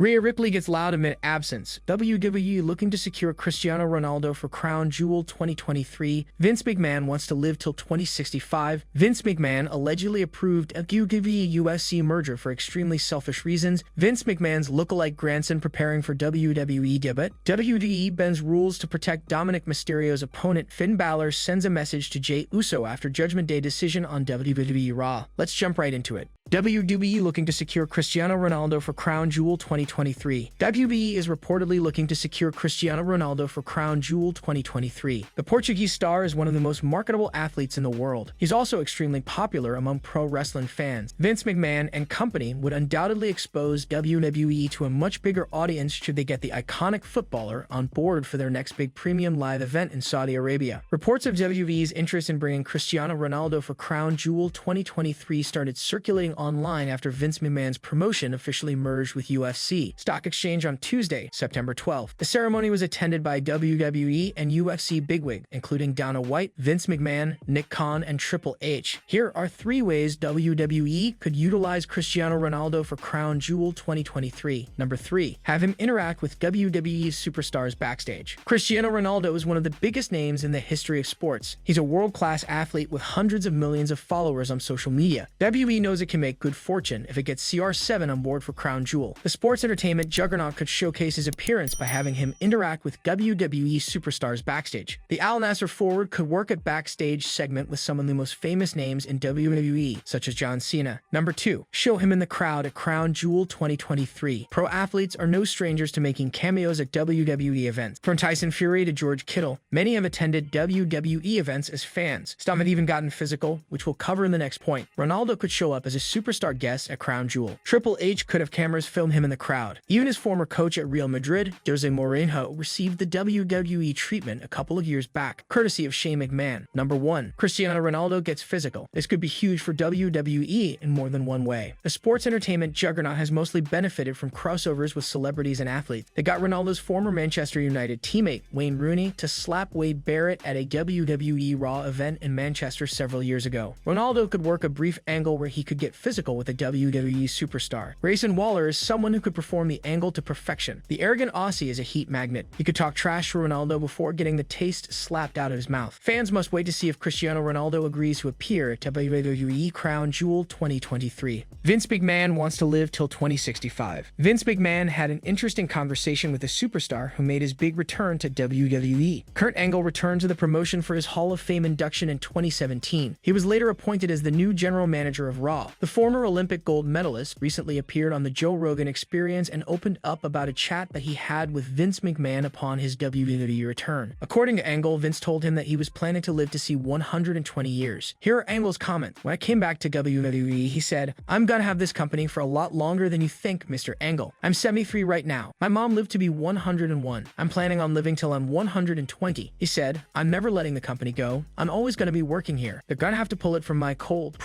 Rhea Ripley gets loud amid absence. WWE looking to secure Cristiano Ronaldo for Crown Jewel 2023. Vince McMahon wants to live till 2065. Vince McMahon allegedly approved a WWE-UFC merger for extremely selfish reasons. Vince McMahon's lookalike grandson preparing for WWE debut. WWE bends rules to protect Dominic Mysterios' opponent. Finn Balor sends a message to Jay Uso after Judgment Day decision on WWE Raw. Let's jump right into it. WWE looking to secure Cristiano Ronaldo for Crown Jewel 2023. WWE is reportedly looking to secure Cristiano Ronaldo for Crown Jewel 2023. The Portuguese star is one of the most marketable athletes in the world. He's also extremely popular among pro wrestling fans. Vince McMahon and company would undoubtedly expose WWE to a much bigger audience should they get the iconic footballer on board for their next big premium live event in Saudi Arabia. Reports of WWE's interest in bringing Cristiano Ronaldo for Crown Jewel 2023 started circulating online after Vince McMahon's promotion officially merged with UFC Stock Exchange on Tuesday, September 12th. The ceremony was attended by WWE and UFC bigwig, including Dana White, Vince McMahon, Nick Khan, and Triple H. Here are 3 ways WWE could utilize Cristiano Ronaldo for Crown Jewel 2023. Number 3. Have him interact with WWE's superstars backstage. Cristiano Ronaldo is one of the biggest names in the history of sports. He's a world-class athlete with hundreds of millions of followers on social media. WWE knows it can make good fortune if it gets CR7 on board for Crown Jewel. The sports entertainment juggernaut could showcase his appearance by having him interact with WWE superstars backstage. The Al Nassr forward could work at backstage segment with some of the most famous names in WWE, such as John Cena. Number 2. Show him in the crowd at Crown Jewel 2023. Pro athletes are no strangers to making cameos at WWE events. From Tyson Fury to George Kittle, many have attended WWE events as fans. Some have even gotten physical, which we'll cover in the next point. Ronaldo could show up as a superstar guest at Crown Jewel. Triple H could have cameras film him in the crowd. Even his former coach at Real Madrid, Jose Mourinho, received the WWE treatment a couple of years back, courtesy of Shane McMahon. Number 1. Cristiano Ronaldo gets physical. This could be huge for WWE in more than one way. The sports entertainment juggernaut has mostly benefited from crossovers with celebrities and athletes. They got Ronaldo's former Manchester United teammate, Wayne Rooney, to slap Wade Barrett at a WWE Raw event in Manchester several years ago. Ronaldo could work a brief angle where he could get physical with a WWE superstar. Grayson Waller is someone who could perform the angle to perfection. The arrogant Aussie is a heat magnet. He could talk trash to Ronaldo before getting the taste slapped out of his mouth. Fans must wait to see if Cristiano Ronaldo agrees to appear at WWE Crown Jewel 2023. Vince McMahon wants to live till 2065. Vince McMahon had an interesting conversation with a superstar who made his big return to WWE. Kurt Angle returned to the promotion for his Hall of Fame induction in 2017. He was later appointed as the new general manager of Raw. The former Olympic gold medalist recently appeared on the Joe Rogan Experience and opened up about a chat that he had with Vince McMahon upon his WWE return. According to Angle, Vince told him that he was planning to live to see 120 years. Here are Angle's comments. When I came back to WWE, he said, "I'm gonna have this company for a lot longer than you think, Mr. Angle. I'm 73 right now. My mom lived to be 101. I'm planning on living till I'm 120. He said, "I'm never letting the company go. I'm always gonna be working here. They're gonna have to pull it from my cold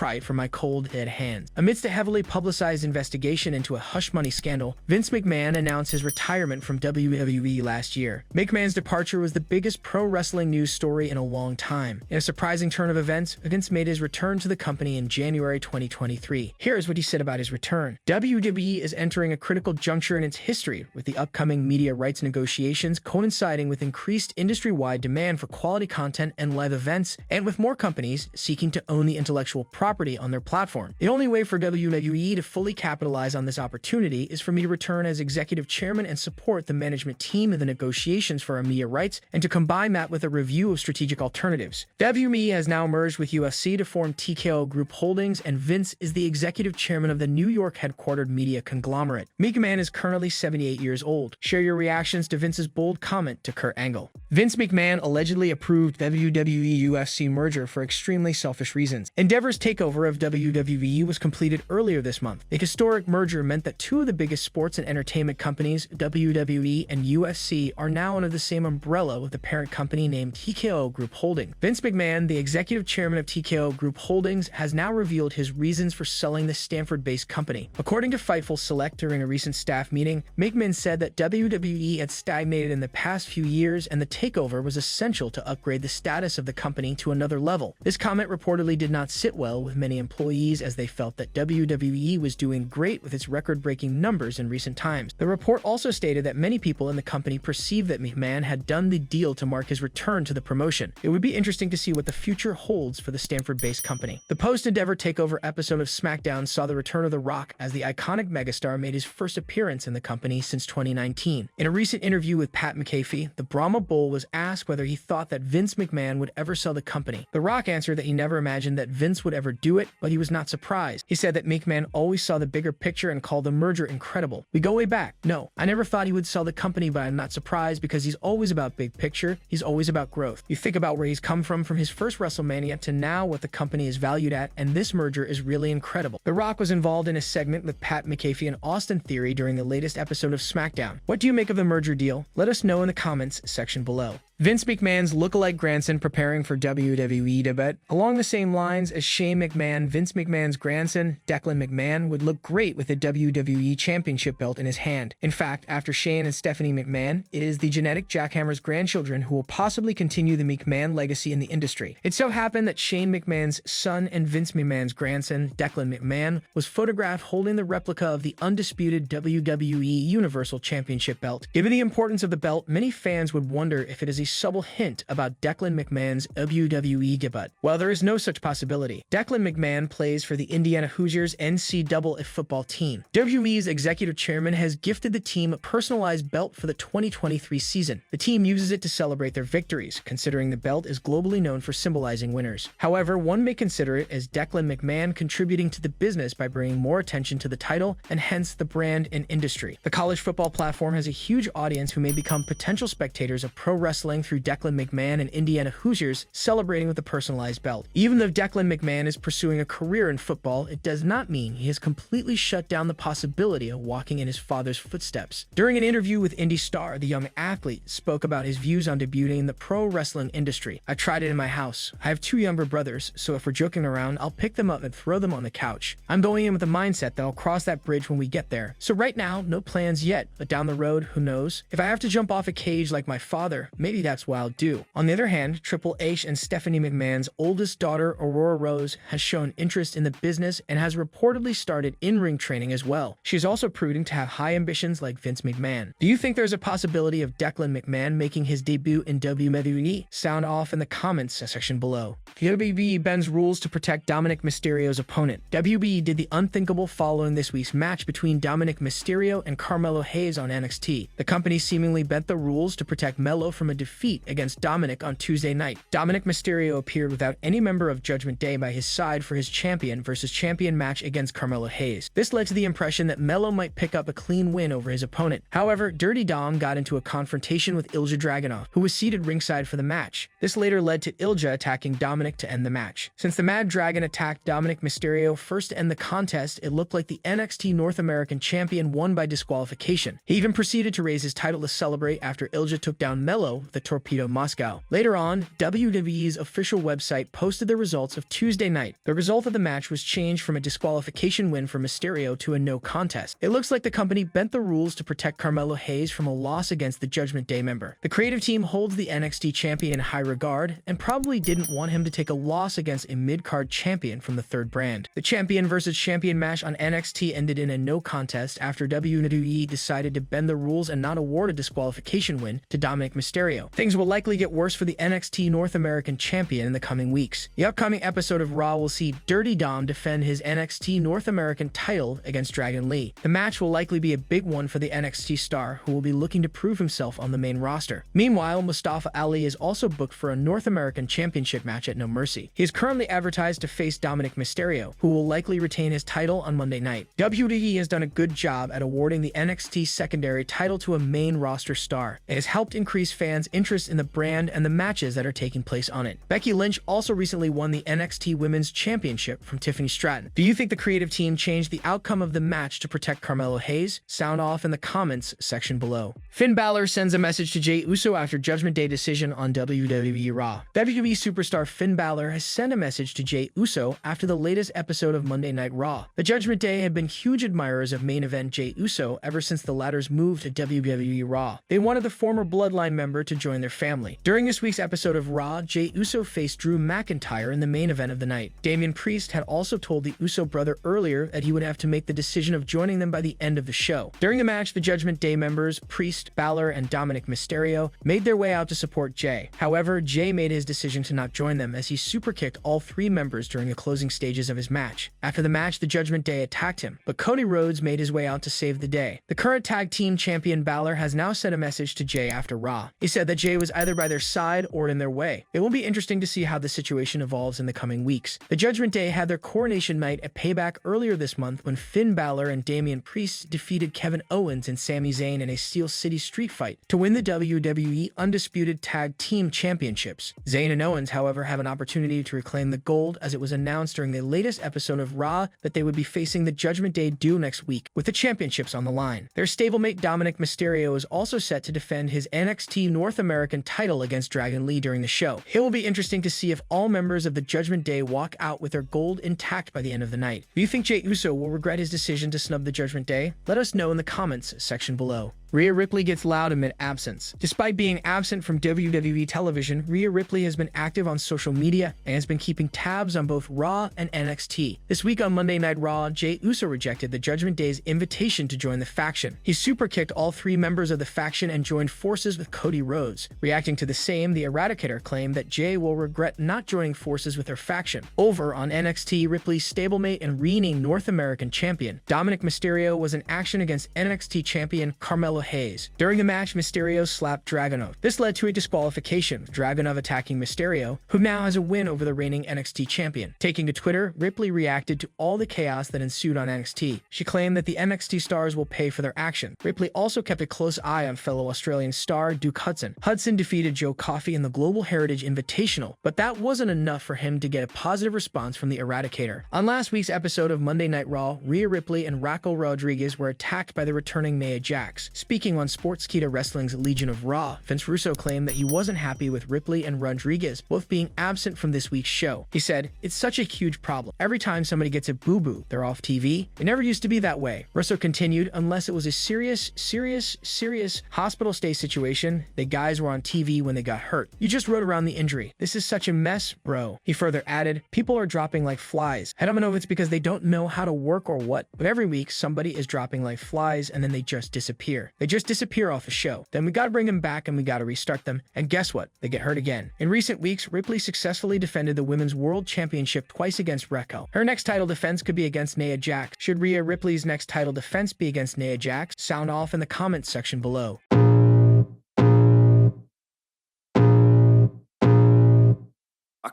dead hands." Amidst a heavily publicized investigation into a hush money scandal, Vince McMahon announced his retirement from WWE last year. McMahon's departure was the biggest pro wrestling news story in a long time. In a surprising turn of events, Vince made his return to the company in January 2023. Here's what he said about his return. WWE is entering a critical juncture in its history, with the upcoming media rights negotiations coinciding with increased industry-wide demand for quality content and live events, and with more companies seeking to own the intellectual property on their platform. The only way for WWE to fully capitalize on this opportunity is for me to return as executive chairman and support the management team in the negotiations for our media rights, and to combine that with a review of strategic alternatives. WWE has now merged with UFC to form TKO Group Holdings, and Vince is the executive chairman of the New York headquartered media conglomerate. McMahon is currently 78 years old. Share your reactions to Vince's bold comment to Kurt Angle. Vince McMahon allegedly approved WWE-UFC merger for extremely selfish reasons. Endeavor's takeover of WWE was completed earlier this month. The historic merger meant that 2 of the biggest sports and entertainment companies, WWE and UFC, are now under the same umbrella with the parent company named TKO Group Holding. Vince McMahon, the executive chairman of TKO Group Holdings, has now revealed his reasons for selling the Stanford-based company. According to Fightful Select during a recent staff meeting, McMahon said that WWE had stagnated in the past few years and the takeover was essential to upgrade the status of the company to another level. This comment reportedly did not sit well with many employees as they felt felt that WWE was doing great with its record-breaking numbers in recent times. The report also stated that many people in the company perceived that McMahon had done the deal to mark his return to the promotion. It would be interesting to see what the future holds for the Stanford-based company. The post-Endeavor TakeOver episode of SmackDown saw the return of The Rock as the iconic megastar made his first appearance in the company since 2019. In a recent interview with Pat McAfee, the Brahma Bull was asked whether he thought that Vince McMahon would ever sell the company. The Rock answered that he never imagined that Vince would ever do it, but he was not surprised. He said that McMahon always saw the bigger picture and called the merger incredible. We go way back. No, I never thought he would sell the company, but I'm not surprised because he's always about big picture. He's always about growth. You think about where he's come from his first WrestleMania to now what the company is valued at, and this merger is really incredible. The Rock was involved in a segment with Pat McAfee and Austin Theory during the latest episode of SmackDown. What do you make of the merger deal? Let us know in the comments section below. Vince McMahon's lookalike grandson preparing for WWE debut. Along the same lines as Shane McMahon, Vince McMahon's grandson, Declan McMahon, would look great with a WWE Championship belt in his hand. In fact, after Shane and Stephanie McMahon, it is the genetic jackhammer's grandchildren who will possibly continue the McMahon legacy in the industry. It so happened that Shane McMahon's son and Vince McMahon's grandson, Declan McMahon, was photographed holding the replica of the undisputed WWE Universal Championship belt. Given the importance of the belt, many fans would wonder if it is a subtle hint about Declan McMahon's WWE debut. Well, there is no such possibility. Declan McMahon plays for the Indiana Hoosiers NCAA football team. WWE's executive chairman has gifted the team a personalized belt for the 2023 season. The team uses it to celebrate their victories, considering the belt is globally known for symbolizing winners. However, one may consider it as Declan McMahon contributing to the business by bringing more attention to the title and hence the brand and industry. The college football platform has a huge audience who may become potential spectators of pro wrestling through Declan McMahon and Indiana Hoosiers celebrating with a personalized belt. Even though Declan McMahon is pursuing a career in football, it does not mean he has completely shut down the possibility of walking in his father's footsteps. During an interview with Indy Star, the young athlete spoke about his views on debuting in the pro wrestling industry. I tried it in my house. I have 2 younger brothers, so if we're joking around, I'll pick them up and throw them on the couch. I'm going in with the mindset that I'll cross that bridge when we get there. So right now, no plans yet, but down the road, who knows? If I have to jump off a cage like my father, maybe that's what I'll do. On the other hand, Triple H and Stephanie McMahon's oldest daughter, Aurora Rose, has shown interest in the business and has reportedly started in-ring training as well. She is also proving to have high ambitions like Vince McMahon. Do you think there's a possibility of Declan McMahon making his debut in WWE? Sound off in the comments section below. WWE bends rules to protect Dominic Mysterio's opponent. WWE did the unthinkable following this week's match between Dominic Mysterio and Carmelo Hayes on NXT. The company seemingly bent the rules to protect Melo from a defeat against Dominic on Tuesday night. Dominic Mysterio appeared without any member of Judgment Day by his side for his champion versus champion match against Carmelo Hayes. This led to the impression that Melo might pick up a clean win over his opponent. However, Dirty Dom got into a confrontation with Ilja Dragunov, who was seated ringside for the match. This later led to Ilja attacking Dominic to end the match. Since the Mad Dragon attacked Dominic Mysterio first to end the contest, it looked like the NXT North American champion won by disqualification. He even proceeded to raise his title to celebrate after Ilja took down Melo with the Torpedo Moscow. Later on, WWE's official website posted the results of Tuesday night. The result of the match was changed from a disqualification win for Mysterio to a no contest. It looks like the company bent the rules to protect Carmelo Hayes from a loss against the Judgment Day member. The creative team holds the NXT champion in high regard and probably didn't want him to take a loss against a mid-card champion from the third brand. The champion versus champion match on NXT ended in a no contest after WWE decided to bend the rules and not award a disqualification win to Dominic Mysterio. Things will likely get worse for the NXT North American champion in the coming weeks. The upcoming episode of Raw will see Dirty Dom defend his NXT North American title against Dragon Lee. The match will likely be a big one for the NXT star, who will be looking to prove himself on the main roster. Meanwhile, Mustafa Ali is also booked for a North American Championship match at No Mercy. He is currently advertised to face Dominic Mysterio, who will likely retain his title on Monday night. WWE has done a good job at awarding the NXT secondary title to a main roster star. It has helped increase fans' interest in the brand and the matches that are taking place on it. Becky Lynch also recently won the NXT Women's Championship from Tiffany Stratton. Do you think the creative team changed the outcome of the match to protect Carmelo Hayes? Sound off in the comments section below. Finn Balor sends a message to Jay Uso after Judgment Day decision on WWE Raw. WWE superstar Finn Balor has sent a message to Jay Uso after the latest episode of Monday Night Raw. The Judgment Day have been huge admirers of main event Jay Uso ever since the latter's move to WWE Raw. They wanted the former Bloodline member to join join their family. During this week's episode of Raw, Jay Uso faced Drew McIntyre in the main event of the night. Damian Priest had also told the Uso brother earlier that he would have to make the decision of joining them by the end of the show. During the match, the Judgment Day members, Priest, Balor, and Dominic Mysterio, made their way out to support Jay. However, Jay made his decision to not join them as he superkicked all three members during the closing stages of his match. After the match, the Judgment Day attacked him, but Cody Rhodes made his way out to save the day. The current tag team champion Balor has now sent a message to Jay after Raw. He said that Jay was either by their side or in their way. It will be interesting to see how the situation evolves in the coming weeks. The Judgment Day had their coronation night at Payback earlier this month when Finn Balor and Damian Priest defeated Kevin Owens and Sami Zayn in a Steel City street fight to win the WWE Undisputed Tag Team Championships. Zayn and Owens, however, have an opportunity to reclaim the gold as it was announced during the latest episode of Raw that they would be facing the Judgment Day due next week, with the championships on the line. Their stablemate Dominic Mysterio is also set to defend his NXT North American title against Dragon Lee during the show. It will be interesting to see if all members of the Judgment Day walk out with their gold intact by the end of the night. Do you think Jay Uso will regret his decision to snub the Judgment Day? Let us know in the comments section below. Rhea Ripley gets loud amid absence. Despite being absent from WWE television, Rhea Ripley has been active on social media and has been keeping tabs on both Raw and NXT. This week on Monday Night Raw, Jay Uso rejected the Judgment Day's invitation to join the faction. He superkicked all three members of the faction and joined forces with Cody Rhodes. Reacting to the same, the Eradicator claimed that Jay will regret not joining forces with her faction. Over on NXT, Ripley's stablemate and reigning North American champion, Dominic Mysterio, was in action against NXT champion Carmelo Hayes. During the match, Mysterio slapped Dragunov. This led to a disqualification, with Dragunov attacking Mysterio, who now has a win over the reigning NXT champion. Taking to Twitter, Ripley reacted to all the chaos that ensued on NXT. She claimed that the NXT stars will pay for their action. Ripley also kept a close eye on fellow Australian star Duke Hudson. Hudson defeated Joe Coffey in the Global Heritage Invitational, but that wasn't enough for him to get a positive response from the Eradicator. On last week's episode of Monday Night Raw, Rhea Ripley and Raquel Rodriguez were attacked by the returning Nia Jax. Speaking on Sportskeeda Wrestling's Legion of Raw, Vince Russo claimed that he wasn't happy with Ripley and Rodriguez both being absent from this week's show. He said, "It's such a huge problem. Every time somebody gets a boo-boo, they're off TV. It never used to be that way." Russo continued, "Unless it was a serious hospital stay situation, the guys were on TV when they got hurt. You just rode around the injury. This is such a mess, bro." He further added, "People are dropping like flies. I don't know if it's because they don't know how to work or what, but every week somebody is dropping like flies and then they just disappear. They just disappear off the show. Then we gotta bring them back and we gotta restart them. And guess what? They get hurt again." In recent weeks, Ripley successfully defended the Women's World Championship twice against Raquel. Her next title defense could be against Nia Jax. Should Rhea Ripley's next title defense be against Nia Jax? Sound off in the comments section below.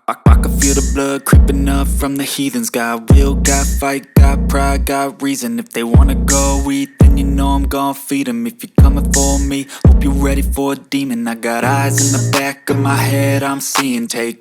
I can feel the blood creeping up from the heathens. Got will, got fight, got pride, got reason. If they wanna go eat, then you know I'm gon' feed them. If you're coming for me, hope you're ready for a demon. I got eyes in the back of my head, I'm seeing. Take